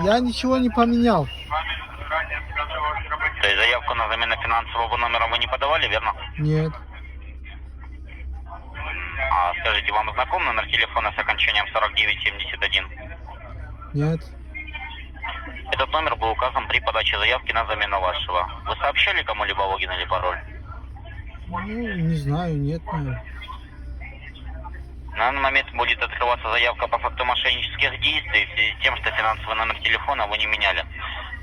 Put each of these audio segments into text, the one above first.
Я ничего не поменял. То есть заявку на замену финансового номера вы не подавали, верно? Нет. А скажите, вам знаком номер телефона с окончанием 4971? Нет. Этот номер был указан при подаче заявки на замену вашего. Вы сообщали кому-либо логин или пароль? Ну, не знаю, нет, наверное. На данный момент будет открываться заявка по факту мошеннических действий в связи с тем, что финансовый номер телефона вы не меняли.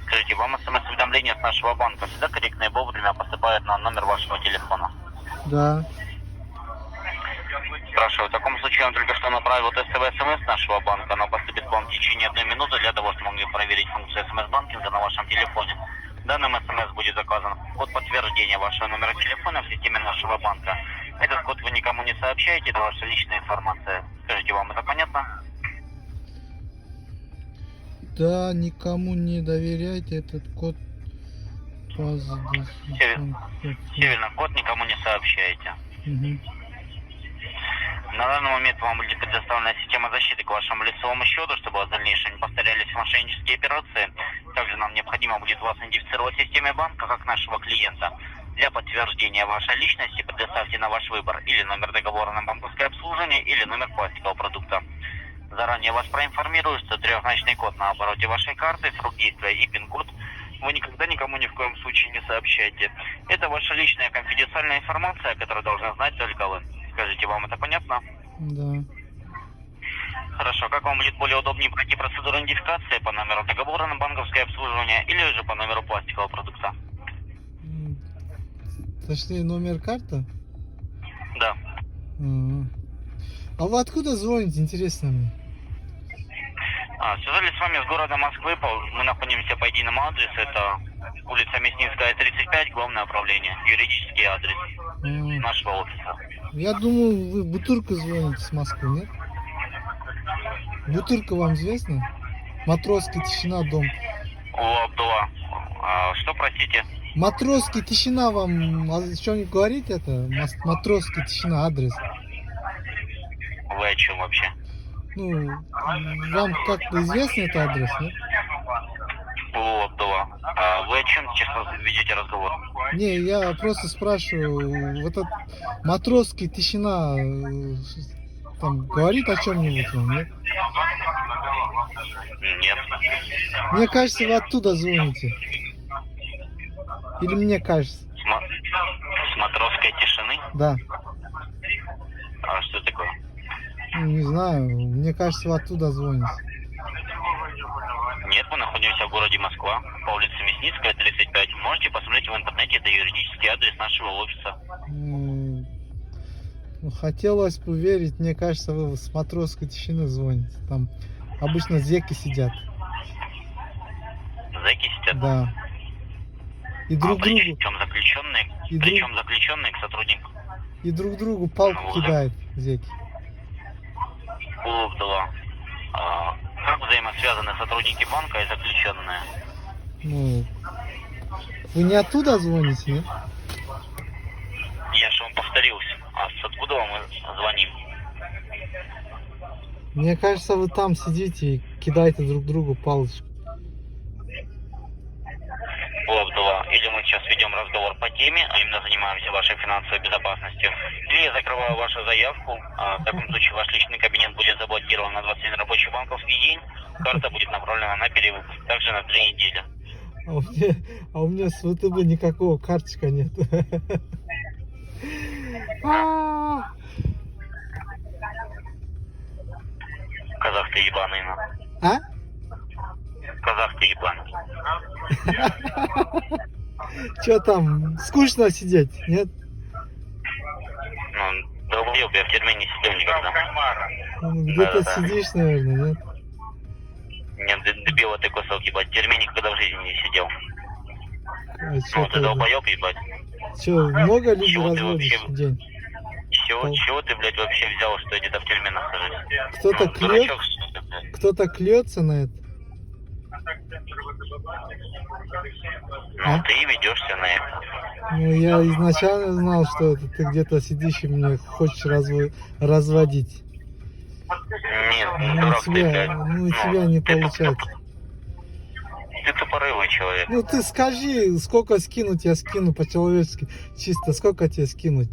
Скажите, вам смс-уведомления с нашего банка всегда корректно и вовремя поступают на номер вашего телефона? Да. Спрашиваю, в таком случае я вам только что направил тестовый смс нашего банка. Она поступит к вам в течение 1 минуты для того, чтобы могли проверить функцию смс-банкинга на вашем телефоне. Данным смс будет заказан код подтверждения вашего номера телефона в системе нашего банка. Этот код вы никому не сообщаете, это ваша личная информация. Скажите, вам это понятно? Да, никому не доверяйте этот код. Все верно, код никому не сообщаете. Угу. На данный момент вам будет предоставлена система защиты к вашему лицевому счету, чтобы в дальнейшем не повторялись мошеннические операции. Также нам необходимо будет вас идентифицировать в системе банка как нашего клиента. Для подтверждения вашей личности предоставьте на ваш выбор или номер договора на банковское обслуживание, или номер пластикового продукта. Заранее вас проинформирую, что трехзначный код на обороте вашей карты, срок действия и пин-код вы никогда никому ни в коем случае не сообщайте. Это ваша личная конфиденциальная информация, которую должны знать только вы. Скажите, вам это понятно? Да. Хорошо. Как вам будет более удобнее пройти процедуру идентификации по номеру договора на банковское обслуживание или же по номеру пластикового продукта? Точнее, номер карты? Да. А вы откуда звоните, интересно мне? Связались с вами с города Москвы. Мы находимся по единому адресу. Это улица Мясницкая, 35, главное управление. Юридический адрес нашего офиса. Я думаю, вы Бутырка звоните с Москвы, нет? Бутырка вам известно? Матросский, Тишина, дом. О, Абдулла. Что, простите? Матросский, Тишина вам о чем говорить это? Матросский, Тишина, адрес. Вы о чем вообще? Ну, вам как-то известен этот адрес, нет? О, Абдулла. Вы о чем сейчас ведете разговор? Не, я просто спрашиваю, вот этот Матросский, Тишина, там говорит о чем-нибудь вам, нет? Нет. Мне кажется, вы оттуда звоните. Или мне кажется? С Матросской Тишины? Да. А что такое? Ну, не знаю, мне кажется, вы оттуда звоните. Нет, мы находимся в городе Москва, по улице Мясницкая, 35. Можете посмотреть в интернете, это юридический адрес нашего офиса. Ну, хотелось бы верить, мне кажется, вы с Матросской Тишины звоните. Там обычно зеки сидят. Зэки сидят? Да. И друг другу... Причем заключенные к сотруднику? И друг другу палку кидают зеки. Абдулла. Как взаимосвязаны сотрудники банка и заключенные? Ну, вы не оттуда звоните, нет? Я же вам повторился. А с откуда мы звоним? Мне кажется, вы там сидите и кидаете друг другу палочку. Абдулла, или мы сейчас ведем разговор по теме, а именно занимаемся вашей финансовой безопасностью, или я закрываю вашу заявку. В таком случае ваш личный кабинет будет заблокирован на 21 рабочий банковский день, карта будет направлена на перевыпуск, также на 3 недели. А у меня с ВТБ никакого карточка нет. Казах ты ебаный, ну. А? Казах ты ебаный. Че там, скучно сидеть, нет? Ну, долбоёб, я в тюрьме не сидел никогда. Ну, где-то сидишь, наверное, нет? Нет, дебила ты кусок, ебать, в тюрьме никогда в жизни не сидел. А Ну, ты долбоёб, ебать. Че, много людей Чего ты разводишь вообще- в день? Чего ты, блядь, вообще взял, что я где-то в тюрьме нахожусь? Кто-то Ну, дурачок, клёт, что ли, блядь? кто-то клется на это. Ну, ты и ведешься на это. Ну, я изначально знал, что это ты где-то сидишь и мне хочешь разводить. Нет, Ну, у дурак ты, тебя, блядь. ну, у тебя не ты получается. тупорылый человек. Ну ты скажи, сколько скинуть, я скину по-человечески. Чисто, сколько тебе скинуть?